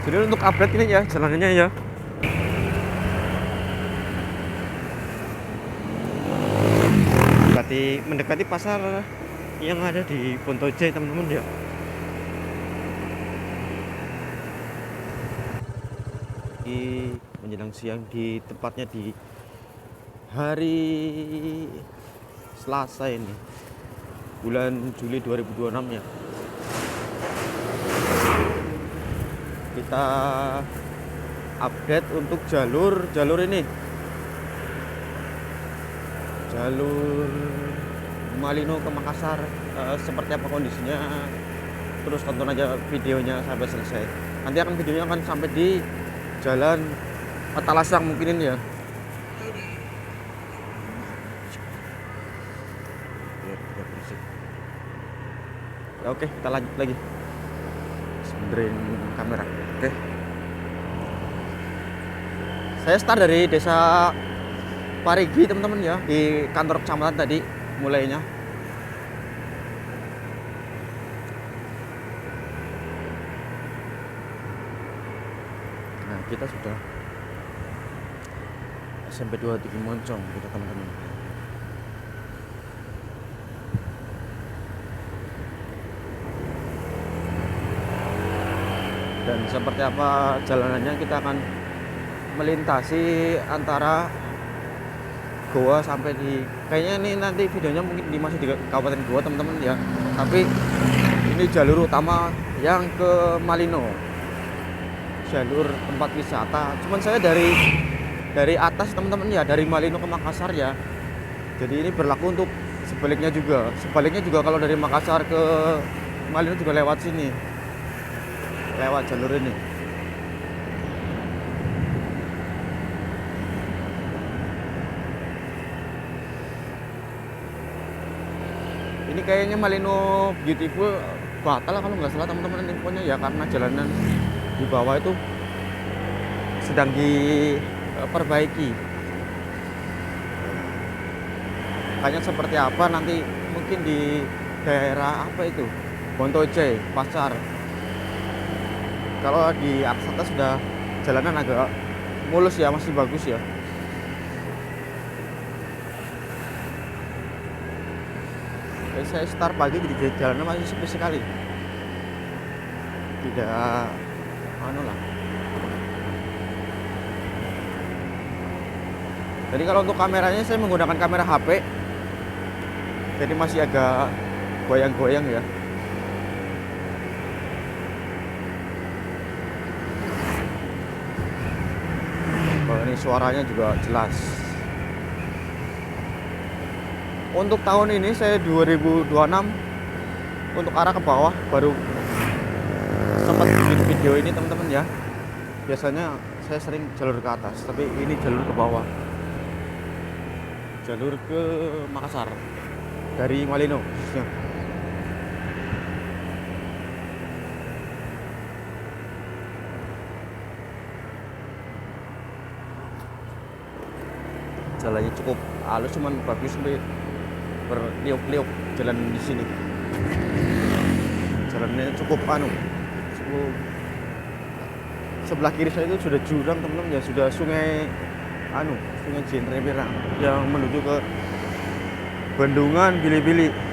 Jadi untuk update ini ya jalanannya ya. Mendekati pasar yang ada di Pontoje teman-teman ya. Di menjelang siang di tepatnya di hari Selasa ini, bulan Juli 2026 ya. Kita update untuk jalur ini, jalur Malino ke Makassar, seperti apa kondisinya. Terus tonton aja videonya sampai selesai. Nanti videonya akan sampai di jalan Patalasang mungkin ini ya. Ya, oke, kita lanjut lagi. Benerin kamera. Oke. Saya start dari desa Parigi teman-teman ya, di kantor kecamatan tadi mulainya. Nah, kita sudah SMP 2 Tinggi Moncong kita teman-teman. Dan seperti apa jalanannya, kita akan melintasi antara Goa sampai di, kayaknya ini nanti videonya mungkin masih di Kabupaten Goa teman-teman ya. Tapi ini jalur utama yang ke Malino, jalur tempat wisata. Cuman saya dari atas teman-teman ya, dari Malino ke Makassar ya. Jadi ini berlaku untuk sebaliknya juga. Sebaliknya juga kalau dari Makassar ke Malino juga lewat sini, lewat jalur ini. Ini kayaknya Malino Beautiful batal kalau nggak salah teman-teman infonya ya, karena jalanan di bawah itu sedang diperbaiki. Makanya seperti apa nanti mungkin di daerah apa itu, Pontoje, Pasar. Kalau di atas sudah jalanan agak mulus ya, masih bagus ya. Saya start pagi di jalanan masih sepi sekali, tidak lah. Jadi kalau untuk kameranya saya menggunakan kamera HP, jadi masih agak goyang-goyang ya. Ini suaranya juga jelas. Untuk tahun ini saya 2026 untuk arah ke bawah baru sempat bikin video ini teman-teman ya. Biasanya saya sering jalur ke atas, tapi ini jalur ke bawah, jalur ke Makassar dari Malino khususnya. Jalannya cukup halus, cuman bagus sampai berliuk-liuk jalan di sini. Jalannya cukup cukup. Sebelah kiri saya itu sudah jurang teman-teman ya, sudah sungai sungai Jenreberang yang menuju ke Bendungan Bili-Bili.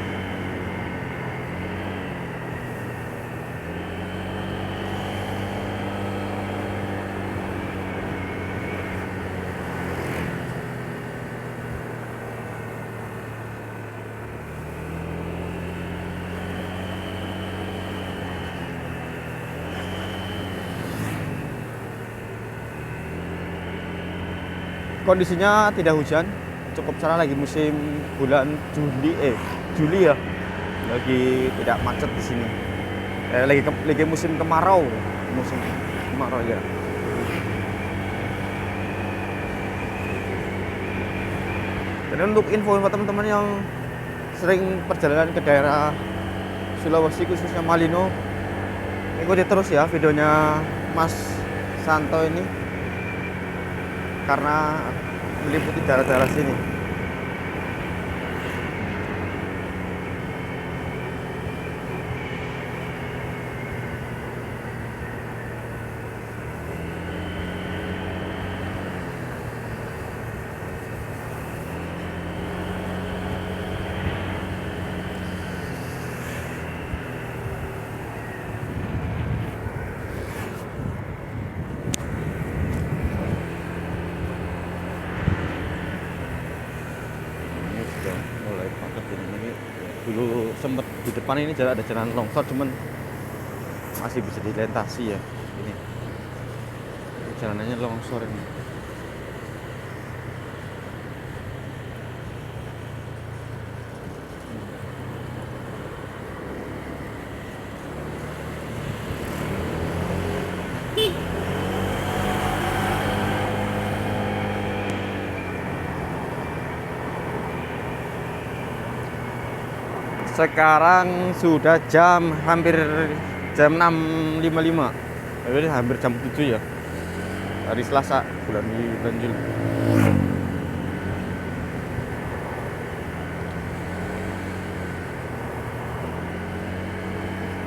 Kondisinya tidak hujan, cukup cerah, lagi musim bulan Juli ya, lagi tidak macet di sini. Lagi musim kemarau ya. Dan untuk info teman-teman yang sering perjalanan ke daerah Sulawesi khususnya Malino, ikuti terus ya videonya Mas Santo ini, karena meliputi daerah-daerah sini. Di depan ini ada jalan longsor, cuman masih bisa dilintasi ya. Ini jalanannya longsor ini. Sekarang sudah hampir jam 6.55. Jadi hampir jam 7 ya. Hari Selasa bulan Juli.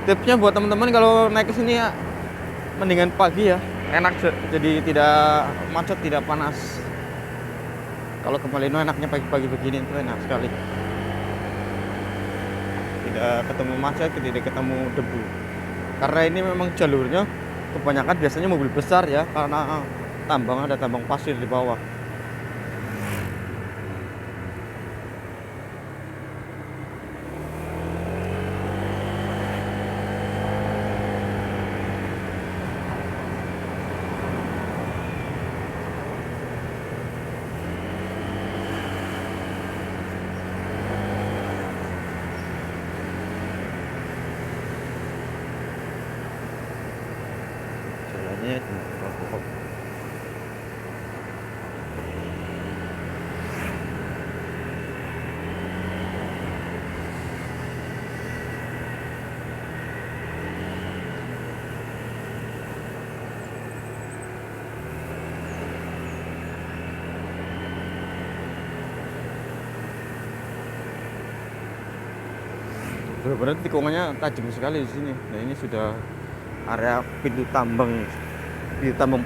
Tipsnya buat teman-teman kalau naik ke sini ya mendingan pagi ya. Enak, jadi tidak macet, tidak panas. Kalau ke Malino enaknya pagi-pagi begini itu enak sekali. Tidak ketemu macet, tidak ketemu debu. Karena ini memang jalurnya kebanyakan biasanya mobil besar ya, karena ada tambang pasir di bawah. Jalannya pokok. Benar-benar tikungannya tajam sekali di sini. Nah, ini sudah area pintu tambang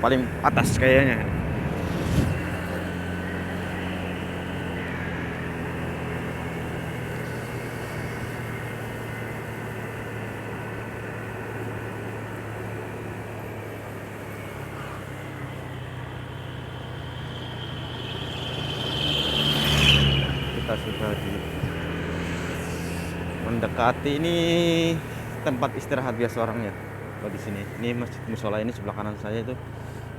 paling atas kayaknya. Kita sudah mendekati ini tempat istirahat biasa orang ya. Kalau di sini, ini masjid musola ini sebelah kanan saya itu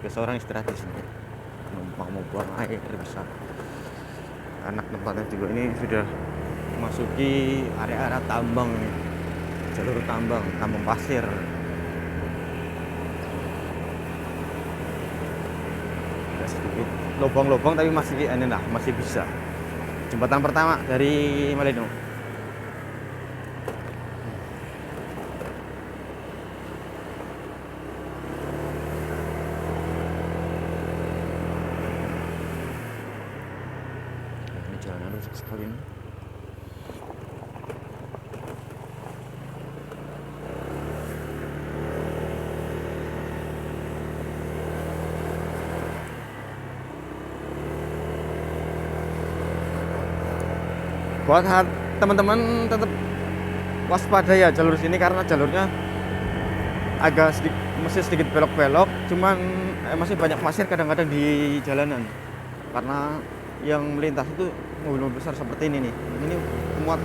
biasa orang istirahat di sini. Mau buang air bisa. Anak tempatnya juga ini sudah memasuki area-area tambang nih. Jalur tambang pasir. Ada sedikit lubang-lubang tapi masih masih bisa. Jembatan pertama dari Malino. Jalanan rusak sekali ini. Buat teman-teman tetap waspada ya jalur sini, karena jalurnya agak sedikit belok-belok, cuman masih banyak pasir kadang-kadang di jalanan, karena yang melintas itu mobil besar seperti ini nih. Ini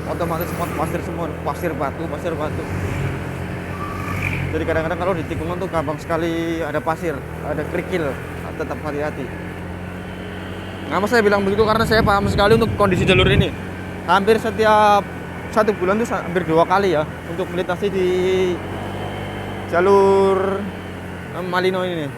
otomatis semua pasir batu. Jadi kadang-kadang kalau di tikungan tuh gampang sekali ada pasir, ada kerikil. Tetap hati-hati. Kenapa saya bilang begitu? Karena saya paham sekali untuk kondisi jalur ini. Hampir setiap 1 bulan tuh hampir 2 kali ya untuk melintasi di jalur Malino ini.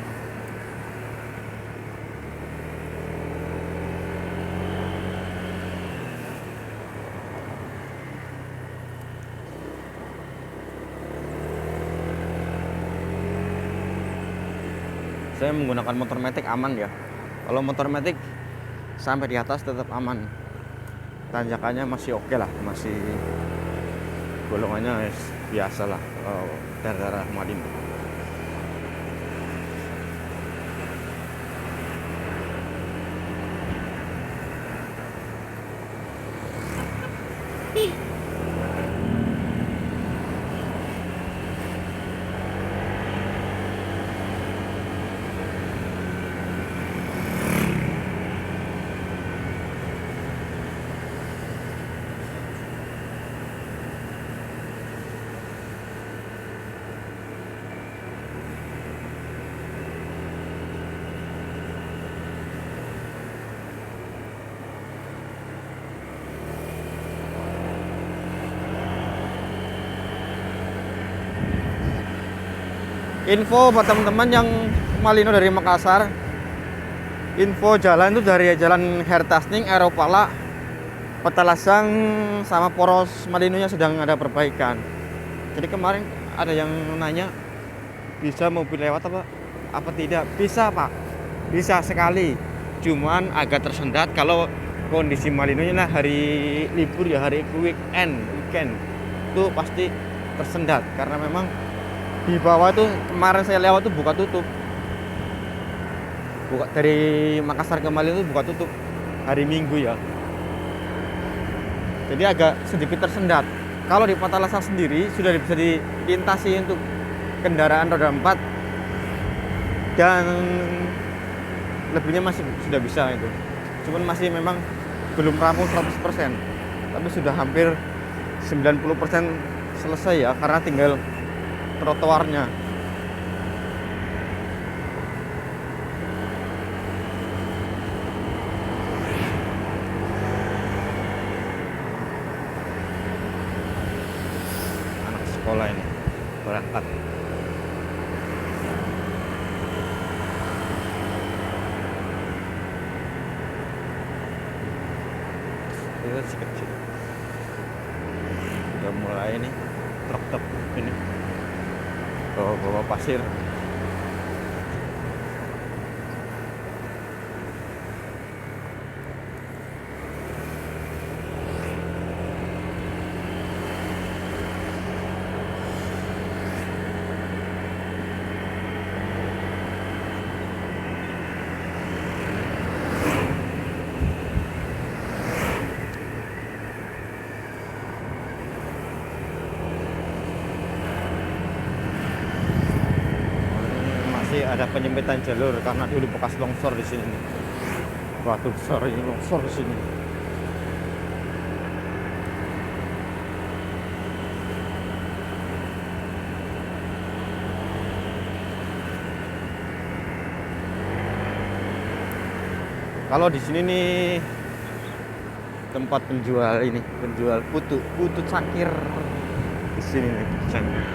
Saya menggunakan motor matic aman ya. Kalau motor matic sampai di atas tetap aman. Tanjakannya masih oke lah, masih golongannya biasa lah daerah Malino. Info buat teman-teman yang Malino dari Makassar, info jalan itu dari jalan Hertasning, Aeropala, Petalasang sama Poros Malinonya sedang ada perbaikan. Jadi kemarin ada yang nanya bisa mobil lewat apa tidak? Bisa Pak, bisa sekali. Cuman agak tersendat kalau kondisi Malinonya lah hari libur ya, hari weekend itu pasti tersendat karena memang di bawah tuh kemarin saya lewat tuh buka dari Makassar ke Malino tuh buka tutup hari Minggu ya, jadi agak sedikit tersendat. Kalau di Petalasang sendiri sudah bisa dilintasi untuk kendaraan roda 4 dan lebihnya masih sudah bisa itu, cuman masih memang belum rampung 100%, tapi sudah hampir 90% selesai ya, karena tinggal trotoarnya. Anak sekolah ini berangkat. Itu si kecil udah mulai nih truk ini bawa pasir. Ada penyempitan jalur karena dulu bekas longsor di sini nih. Batu besar ini longsor di sini. Kalau di sini nih tempat penjual putu cangkir di sini nih, cangkir.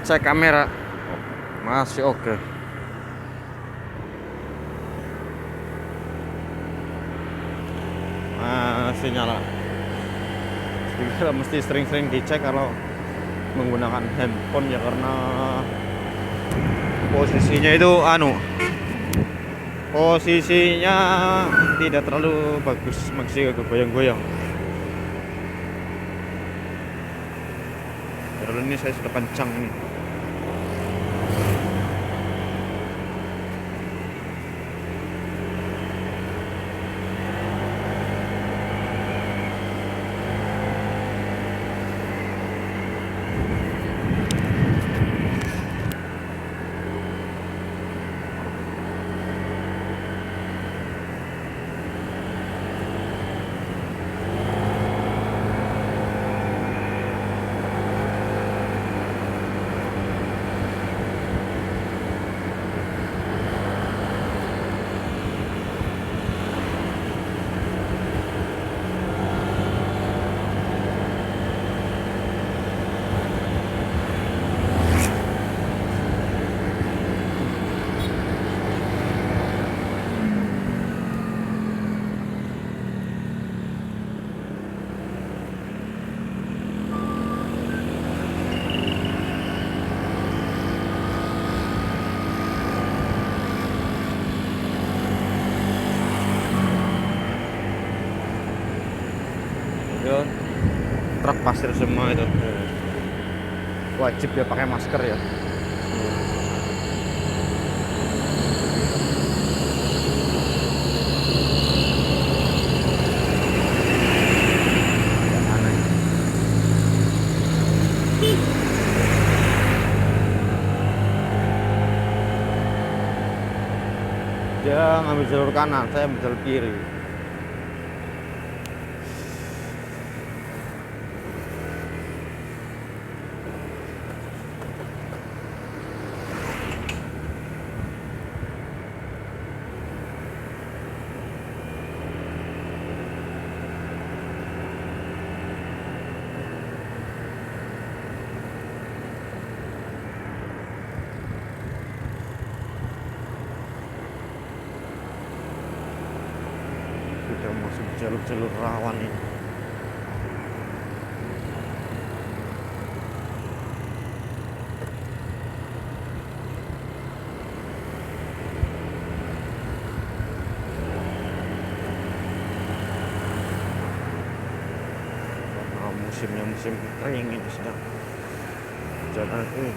Cek kamera masih oke. Masih nyala. Jadi mesti sering-sering dicek kalau menggunakan handphone ya, karena posisinya itu posisinya tidak terlalu bagus, masih agak goyang-goyang. Karena ini saya sudah kencang ini. Yo, truk pasir semua itu. Wajib ya pakai masker ya. Dia ngambil jalur kanan, saya ambil jalur kiri. Sudah masuk jalur-jalur rawan ini. Karena musimnya musim kering ini sedang jalan ini.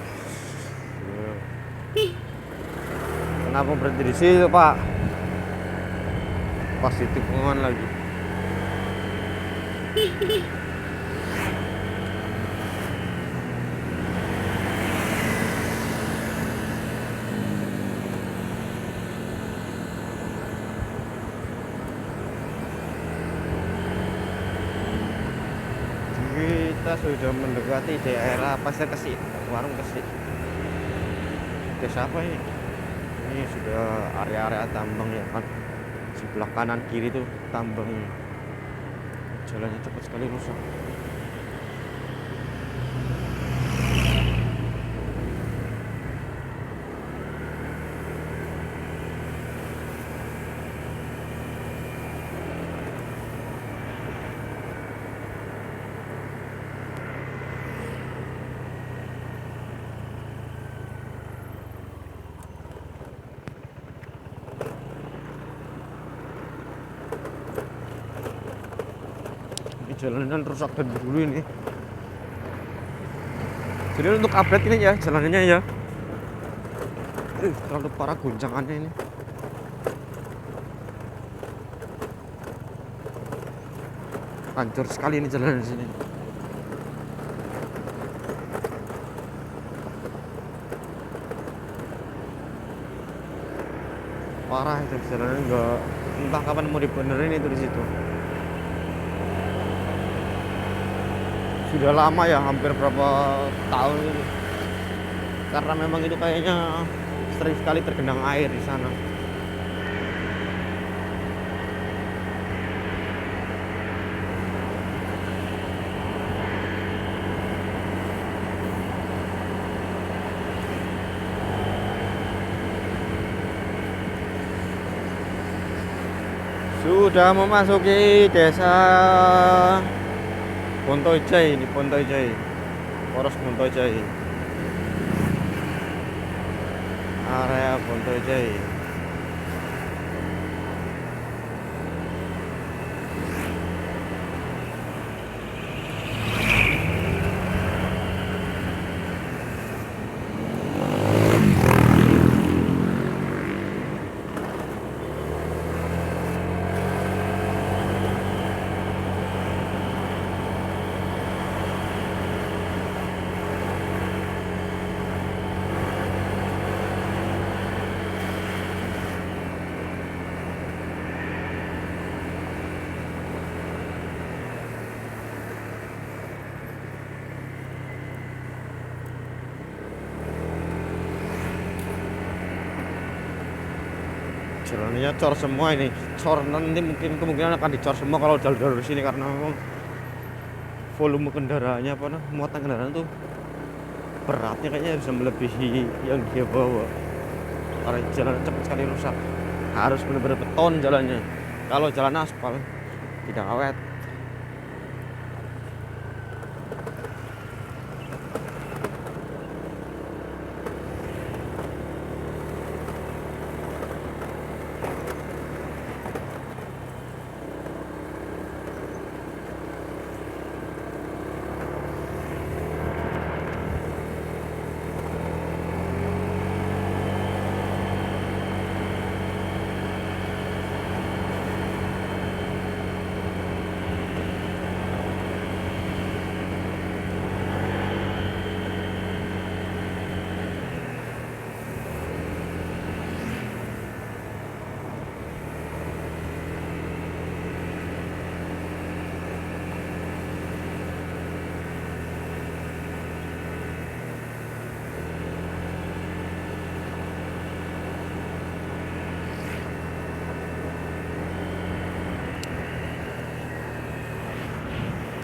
Kenapa berhenti di situ, Pak? Pas di tikungan lagi. Kita sudah mendekati daerah Pasir Kesi, warung Kesi. Desa apa ini? Ini sudah area-area tambang ya kan. Sebelah kanan kiri tuh tambang. Jalannya cepat sekali rusak. Jalanan rusak dari dulu ini. Jadi untuk update ini ya jalanannya ya. Terlalu parah guncangannya ini. Hancur sekali ini jalanan di sini. Parah itu jalanan, enggak entah kapan mau dibenerin itu di situ. Sudah lama ya, hampir berapa tahun itu. Karena memang itu kayaknya sering sekali tergenang air di sana. Sudah memasuki desa Bontoijai, ini Bontoijai, Poros Bontoijai, area Bontoijai. Jalannya cor semua ini, cor nanti mungkin kemungkinan akan dicor semua kalau jalur-jalur sini karena memang volume kendaraannya muatan kendaraan tuh beratnya kayaknya bisa melebihi yang dia bawa. Karena jalan cepat sekali rusak, harus benar-benar beton jalannya. Kalau jalan aspal tidak awet.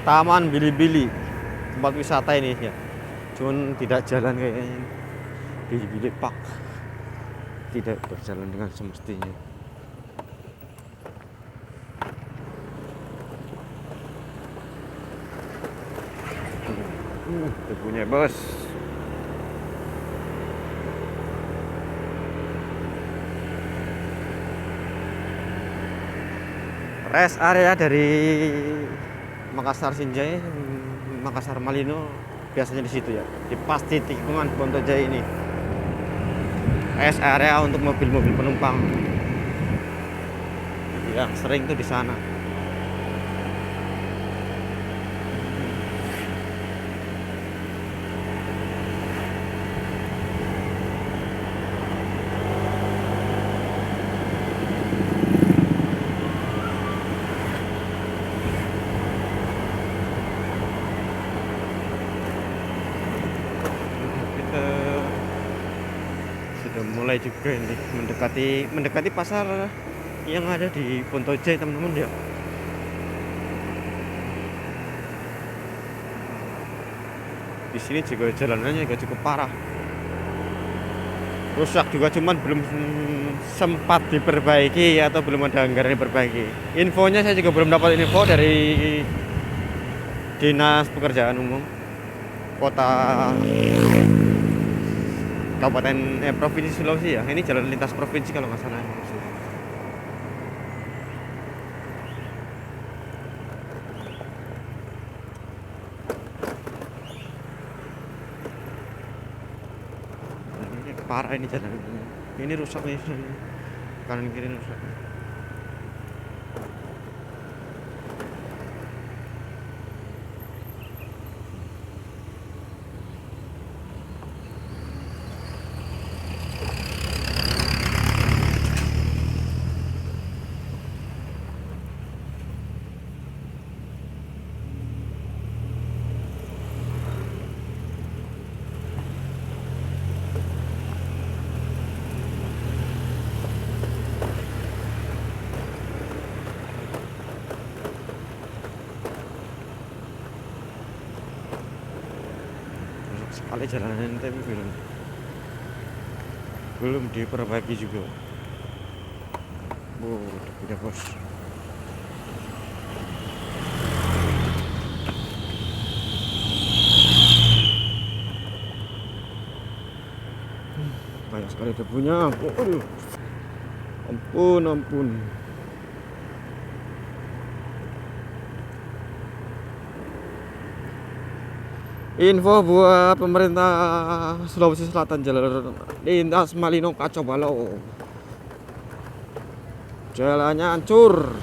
Taman Bili-Bili, tempat wisata ini ya. Cuman tidak jalan kayaknya. Bili-Bili Park tidak berjalan dengan semestinya. Itu punya bos. Rest area dari Makassar Sinjai, Makassar Malino biasanya di situ ya, di pas di tikungan Pontojaya ini. Rest area untuk mobil-mobil penumpang yang sering tuh di sana. Sudah mulai juga ini mendekati pasar yang ada di Pontojaya, teman-teman ya. Di sini juga jalanannya juga cukup parah, rusak juga, cuman belum sempat diperbaiki atau belum ada anggaran diperbaiki. Infonya saya juga belum dapat info dari Dinas Pekerjaan Umum Kota Kabupaten Provinsi Sulawesi ya. Ini jalan lintas provinsi kalau nggak salah. Ini parah ini jalan. Ini rusak nih. Kanan kiri rusak. Sekali jalanan tapi belum diperbaiki juga. Udah bos. Banyak sekali debunya. Ampun. Info buat pemerintah Sulawesi Selatan, jalan lintas Malino kacau balau, jalannya hancur.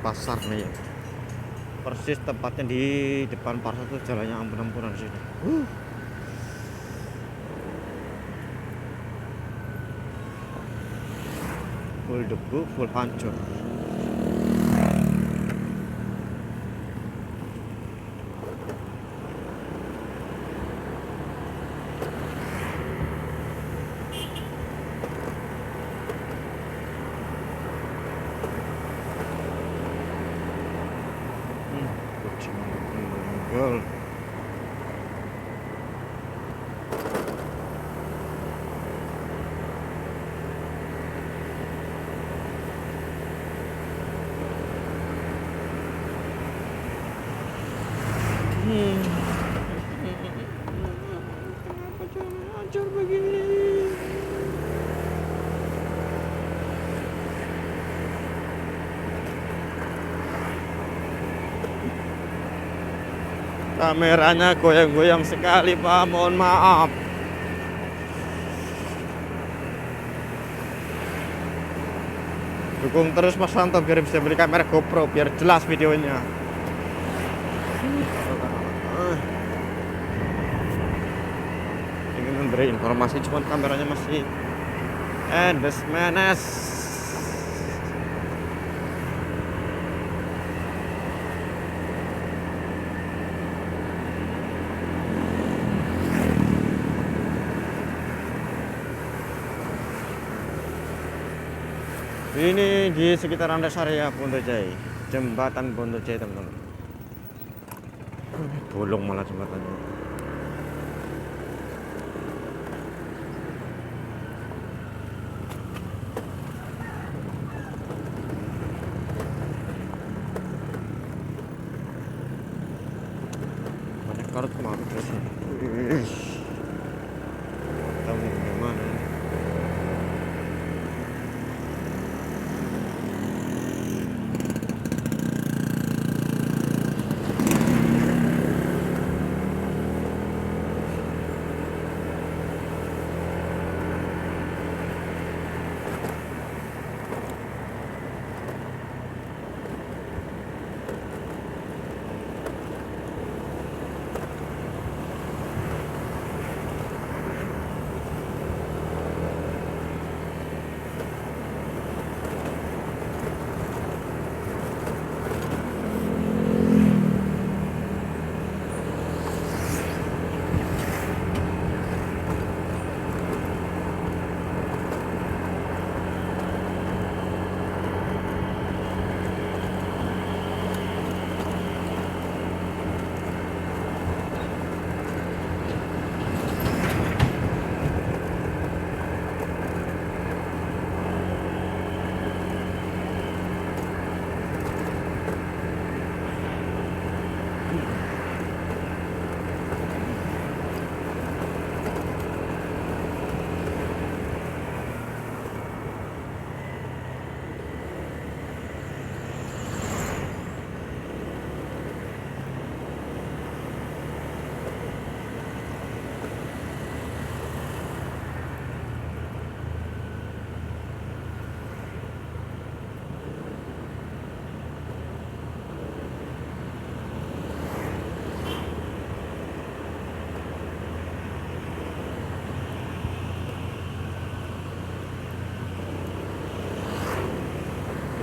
Pasar nih ya. Persis tempatnya di depan pasar tuh, jalannya ampun-ampunan sih. Full debu, full hancur. Gol. Kenapa jalan hancur begini? Kameranya goyang-goyang sekali Pak, mohon maaf. Dukung terus Mas Santo biar bisa beli kamera GoPro biar jelas videonya. Ingin memberi informasi cuman kameranya masih endes menes. Ini di sekitaran rest area Pondojai, jembatan Pondojai teman-teman. Bolong malah jembatannya. Banyak karut kemarin terus ini. Tahu gimana?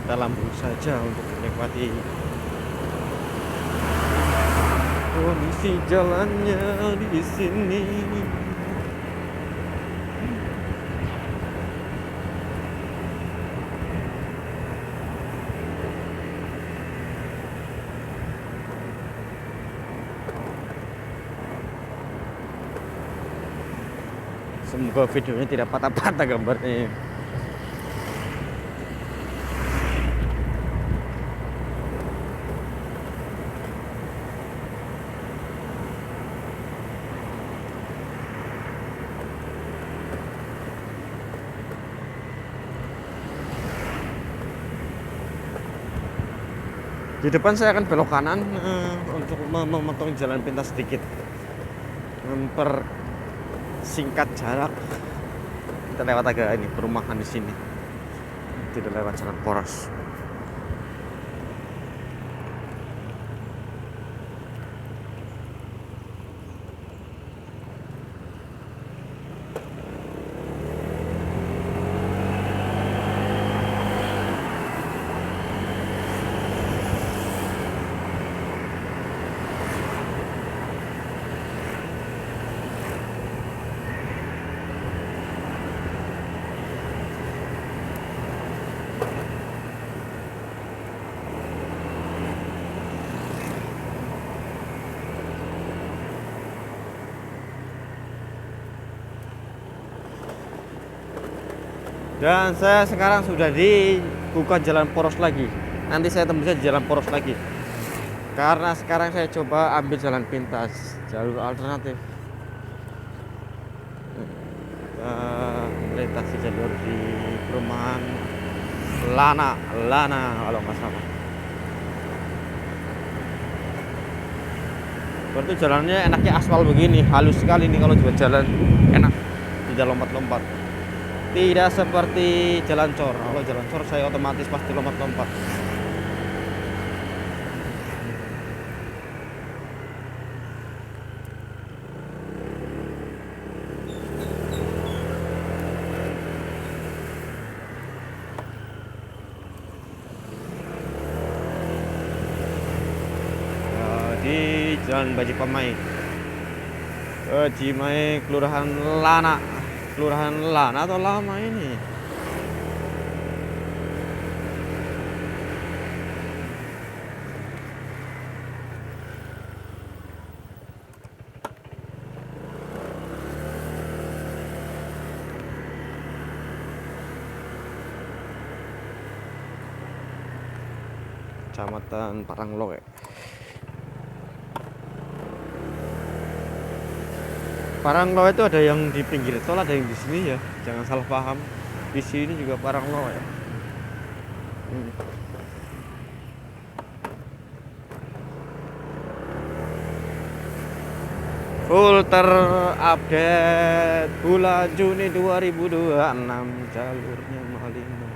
Kita lambung saja untuk menikmati kondisi jalannya di sini. Semoga videonya tidak patah-patah gambarnya. Di depan saya akan belok kanan untuk memotong jalan pintas sedikit, mempersingkat jarak. Kita lewat agak ini perumahan di sini, tidak lewat jalan poros. Dan saya sekarang sudah dibuka jalan poros lagi. Nanti saya tembusnya jalan poros lagi. Karena sekarang saya coba ambil jalan pintas, jalur alternatif. Melintasi jalur di perumahan Lana kalau nggak salah. Berarti jalannya enaknya aspal begini, halus sekali nih kalau buat jalan, enak, tidak lompat-lompat. Tidak seperti jalan cor. Kalau jalan cor saya otomatis pasti lompat-lompat. Di Jalan Baji Pamai, Cimahi, Kelurahan Lana atau Lama ini. Kecamatan Parangloe. Parangloe itu ada yang di pinggir tol, ada yang di sini ya. Jangan salah paham. Di sini juga Parangloe. Full terupdate bulan Juni 2026, jalurnya Malino.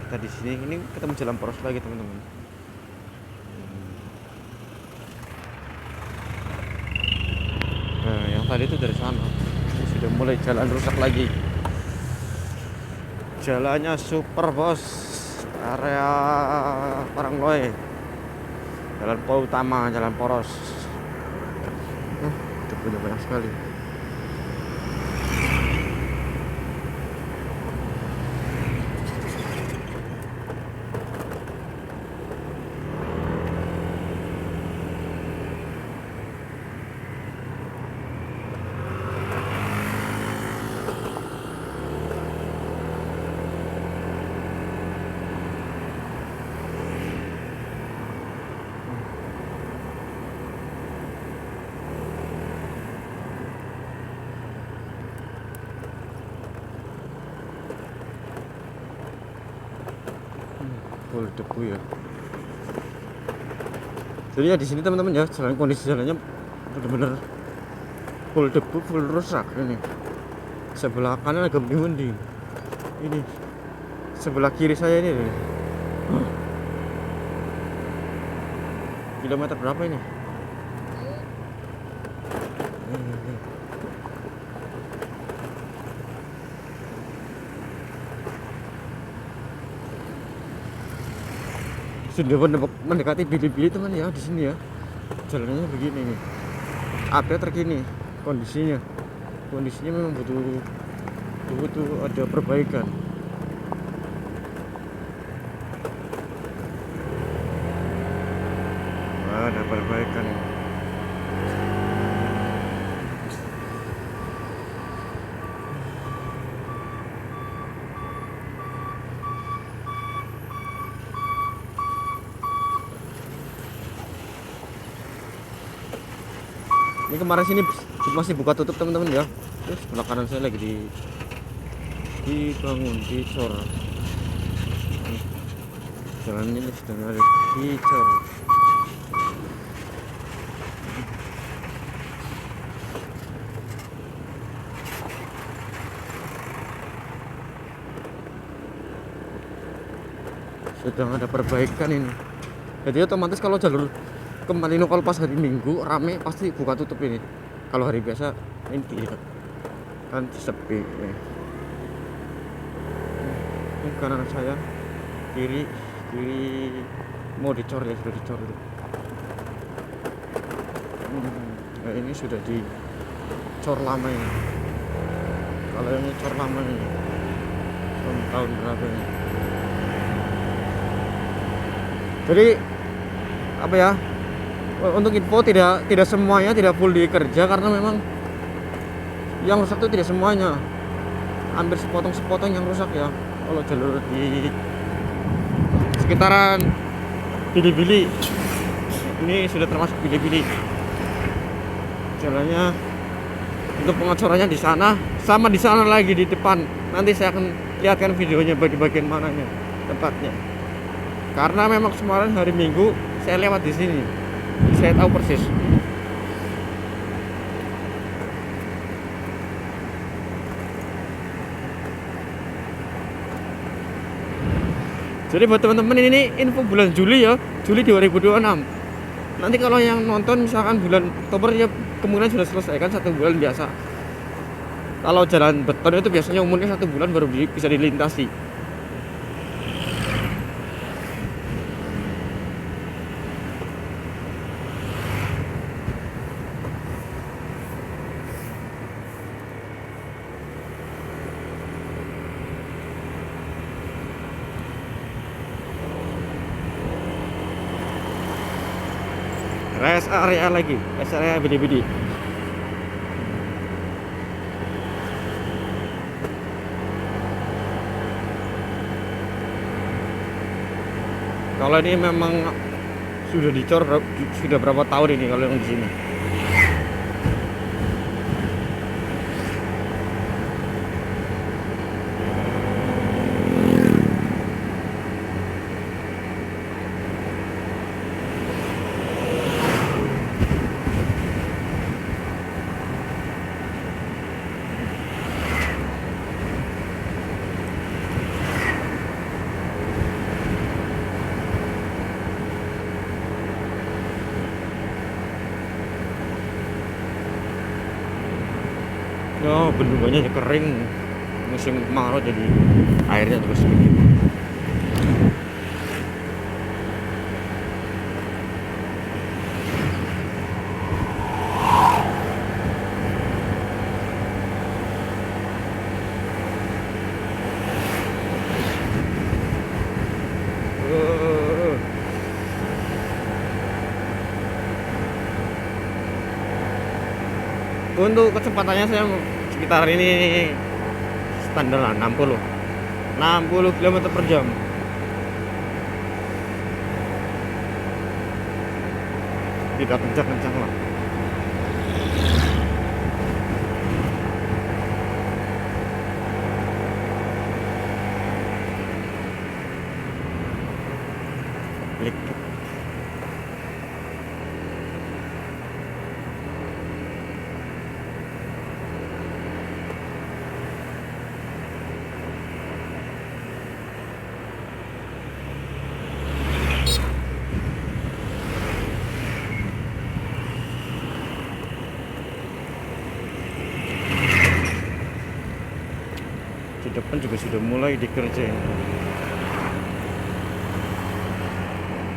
Kita di sini ini ketemu jalan poros lagi teman-teman. Nah, yang tadi itu dari sana. Ini sudah mulai jalan rusak lagi. Jalannya super bos. Area Parangloe. Jalan pol utama, jalan poros. Debunya banyak sekali. Full debu ya. Jadi ya di sini teman-teman ya, jalan kondisi jalannya benar-benar full debu, full rusak ini. Sebelah kanan agak mending. Ini sebelah kiri saya ini. Kilometer berapa ini? Sudah mendekati Bilibili teman ya, di sini ya. Jalannya begini nih. Update terkini kondisinya memang butuh ada perbaikan. Ada perbaikan ini. Ini kemarin sini masih buka tutup teman-teman ya. Terus sebelah kanan saya lagi dibangun, dicor. Jalan ini sedang ada dicor. Sedang ada perbaikan ini. Jadi otomatis kalau jalur ke Malino kalau pas hari Minggu rame pasti buka tutup ini. Kalau hari biasa ini tidak, kan sepi. Ini kanan saya, kiri mau dicor ya, sudah dicor itu. Nah, ini sudah dicor lama ini. Kalau yang cor lama ini tahun berapa ini? Jadi apa ya? Untuk info tidak semuanya tidak full dikerja karena memang yang rusak itu tidak semuanya, hampir sepotong yang rusak ya. Kalau jalur di sekitaran Bilibili ini sudah termasuk Bilibili, jalannya untuk pengecorannya di sana sama di sana lagi di depan. Nanti saya akan lihatkan videonya bagian mananya tepatnya, karena memang kemarin hari Minggu saya lewat di sini. Saya tahu persis. Jadi buat teman-teman ini info bulan Juli ya, Juli 2026. Nanti kalau yang nonton misalkan bulan Oktober ya kemungkinan sudah selesai kan 1 bulan biasa. Kalau jalan beton itu biasanya umurnya 1 bulan baru bisa dilintasi. Rest area lagi, rest area bidi-bidi. Kalau ini memang sudah dicor sudah berapa tahun ini kalau yang di sini. Oh, bendungannya kering musim kemarau jadi airnya terus begitu. Untuk kecepatannya saya sekitar ini standar lah 60 km per jam. Tidak kencang-kencang lah. Klik. Di depan juga sudah mulai dikerjain.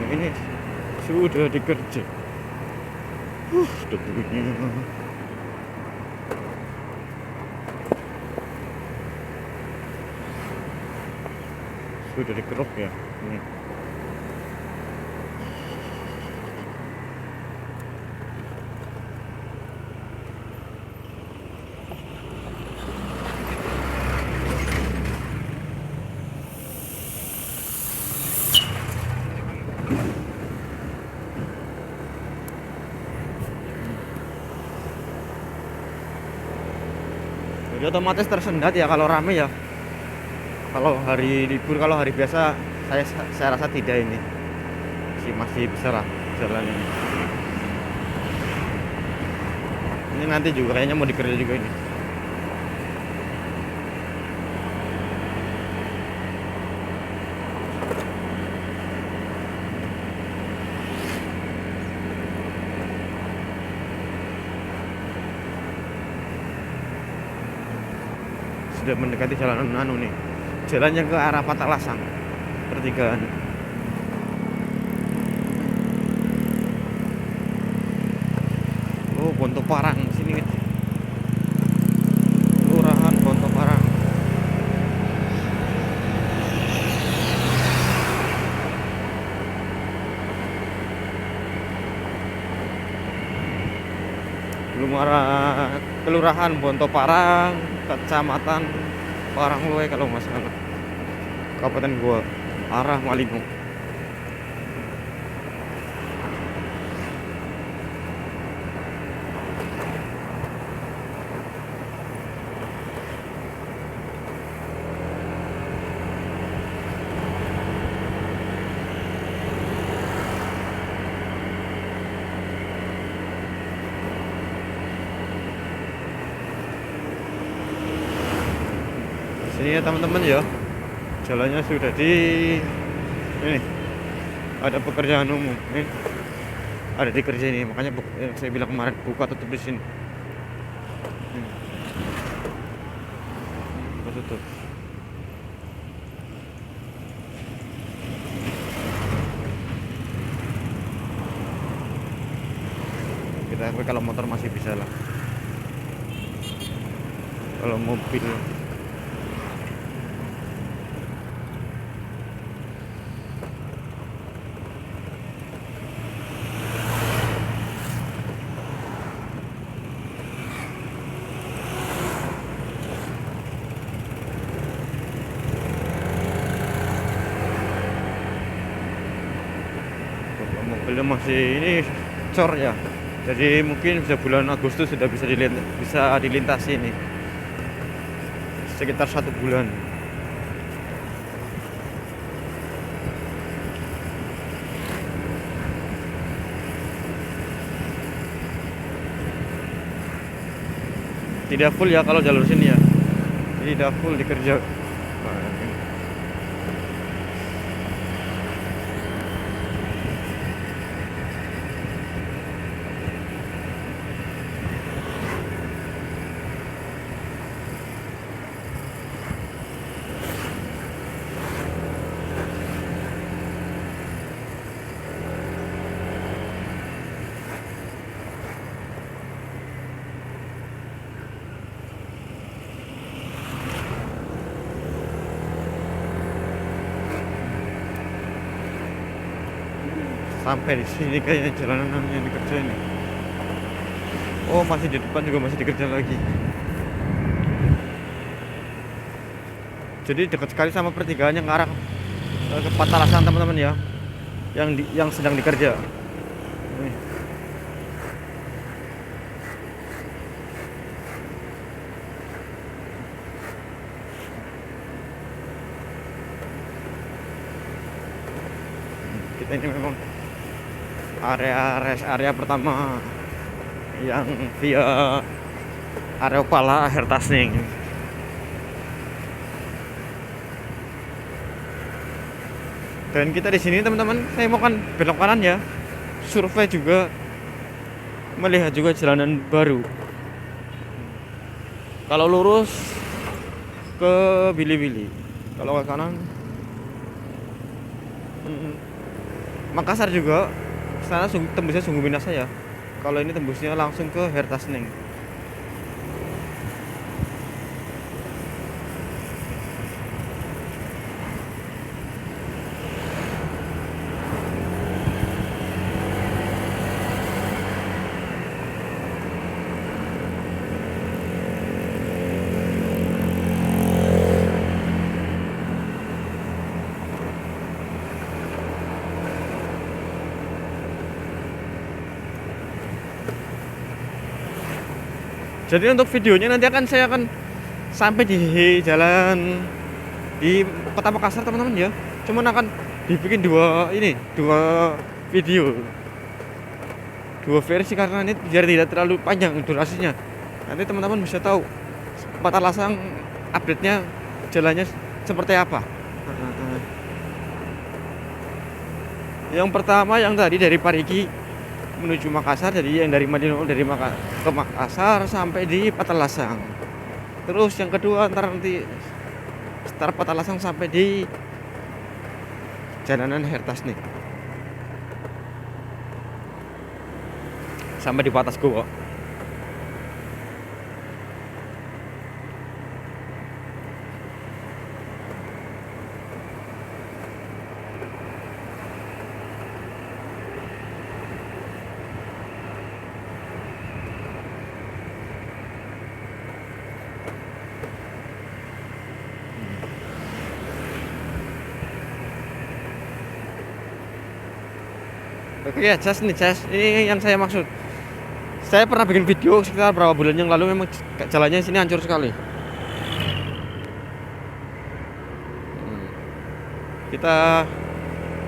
Ini sudah dikerja. Debunya. Sudah dikeruk ya. Ini. Jadi otomatis tersendat ya kalau rame ya. Kalau hari libur, kalau hari biasa saya rasa tidak ini. Masih bisa lah jalan ini. Ini nanti juga kayaknya mau dikerja juga ini. Sudah mendekati jalan anu nih, jalannya ke arah Patalasang pertigaan. Oh, Bonto Parang sini nih. Kelurahan Bonto Parang. Belum arah Kelurahan Bonto Parang, Kecamatan Parangloe kalau nggak salah, Kabupaten Goa, arah Malino. Ini ya teman-teman ya, jalannya sudah di ini, ada pekerjaan umum ini, ada di kerja ini, makanya saya bilang kemarin buka tutup di sini. Buka tutup. Kita kalau motor masih bisa lah, kalau mobil mobilnya masih ini cor ya, jadi mungkin bisa bulan Agustus sudah bisa dilintasi ini, sekitar 1 bulan. Tidak full ya kalau jalur sini ya, tidak full dikerja. Sampai di sini kayaknya jalanan yang dikerja ini. Oh, masih di depan juga masih dikerja lagi. Jadi dekat sekali sama pertigaan yang arah ke Patalasan teman-teman ya, yang sedang dikerja. Nih. Kita ini memang rest area pertama yang via area Pala Hertasning. Dan kita di sini teman-teman, saya mau kan belok kanan ya, survei juga, melihat juga jalanan baru. Kalau lurus ke Bili-Bili, kalau ke kanan Makassar juga. Sana tembusnya Sungguh Minasa ya. Kalau ini tembusnya langsung ke Hertasning. Jadi untuk videonya nanti saya akan sampai di jalan di Kota Makassar teman-teman ya. Cuman akan dibikin dua video, 2 versi karena ini biar tidak terlalu panjang durasinya. Nanti teman-teman bisa tahu Patalasang update-nya jalannya seperti apa. Yang pertama yang tadi dari Parigi menuju Makassar, jadi yang dari Madinah ke Makassar sampai di Patalasang. Terus yang kedua nanti start Patalasang sampai di jalanan Hertasning, sampai di Patas Goa. Oke ya, ini yang saya maksud. Saya pernah bikin video sekitar berapa bulan yang lalu, memang jalannya sini hancur sekali. Kita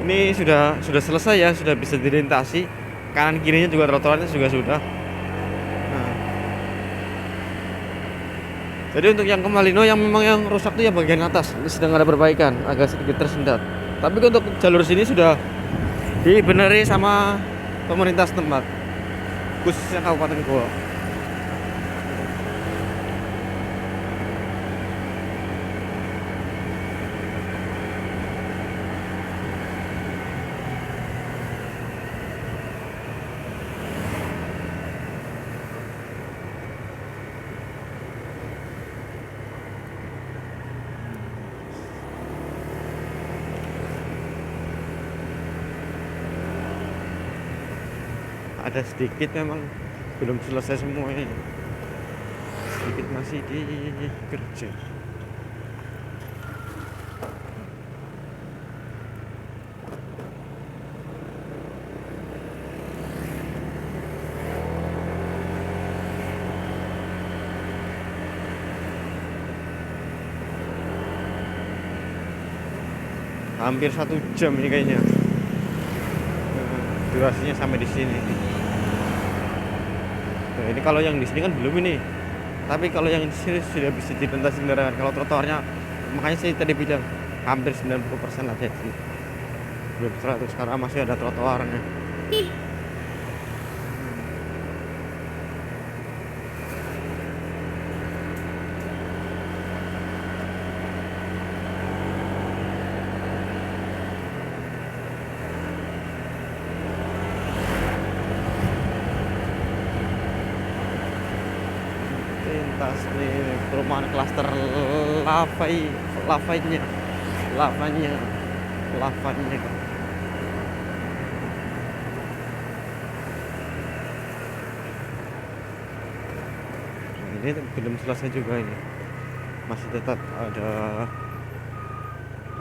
ini sudah selesai ya, sudah bisa dilintasi. Kanan kirinya juga trotoarnya juga sudah. Nah, Jadi untuk yang Kemalino yang memang yang rusak tuh ya bagian atas, ini sedang ada perbaikan, agak sedikit tersendat. Tapi untuk jalur sini sudah dibenerin sama pemerintah setempat, khususnya Kabupaten Goa. Ada sedikit memang belum selesai semuanya, sedikit masih dikerja. Hampir 1 jam ini kayaknya durasinya sampai di sini. Nah, ini kalau yang di sini kan belum ini, tapi kalau yang di sini sudah bisa dilintasi kendaraan. Kalau trotoarnya, makanya saya tadi bilang hampir 90% lah jadi belum 100 karena masih ada trotoarnya. Lintas nih perumahan klaster lavanya. Nah, ini belum selesai juga ini, masih tetap ada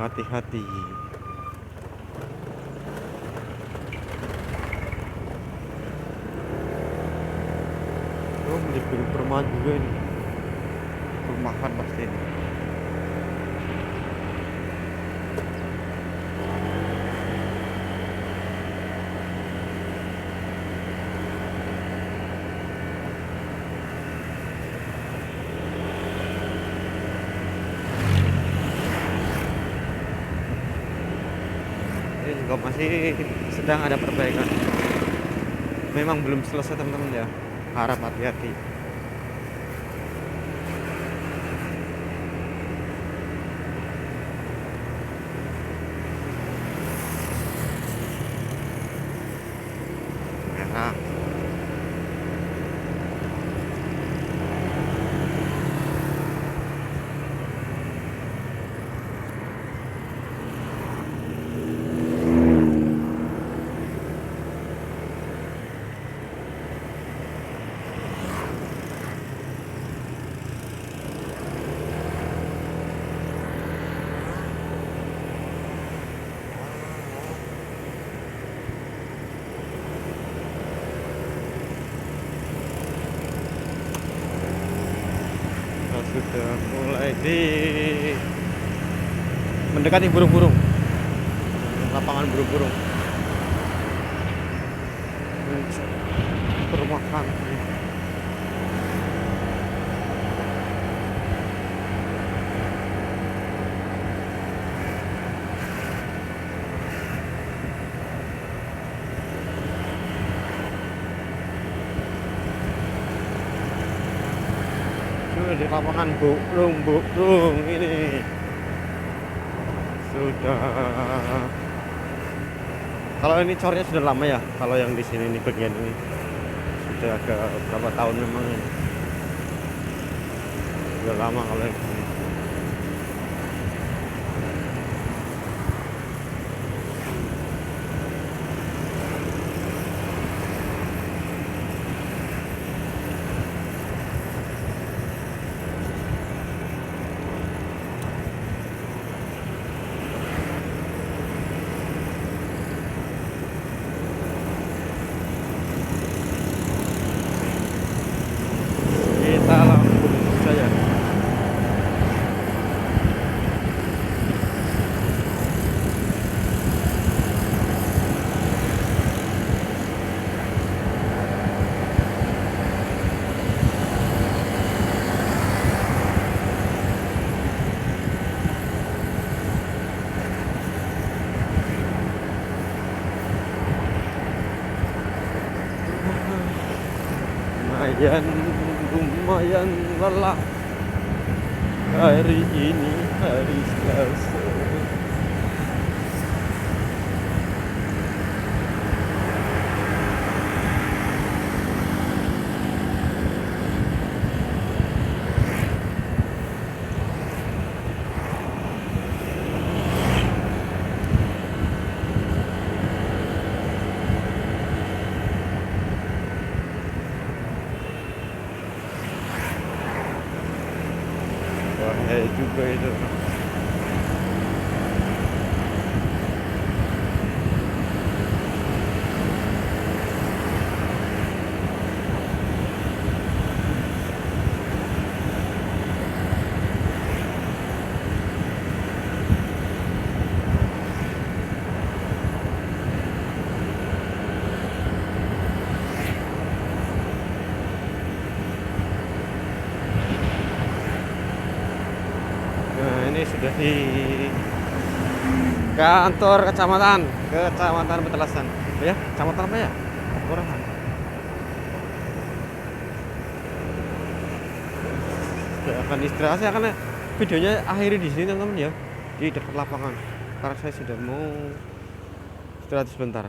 hati-hati. Oh, menjadi perumahan juga ini, perumahan pasti ini. Ini juga masih sedang ada perbaikan, memang belum selesai teman-teman ya, harap hati-hati. Merah. Sudah mulai di mendekati burung-burung, lapangan burung-burung, perumahan. Di lapangan burung ini sudah, kalau ini cornya sudah lama ya, kalau yang di sini ini bagian ini sudah agak berapa tahun memang ini. Sudah lama kalau yang ini. Kita langsung saja. lumayan lelah hari ini, hari Selasa. Bahaya juga itu. Nah, ini sudah di kantor kecamatan Petelasan. Ya, kecamatan apa ya? Kelurahan. Saya akan istirahat, saya akan videonya akhiri di sini teman-teman ya, di dekat lapangan. Karena saya sudah mau istirahat sebentar.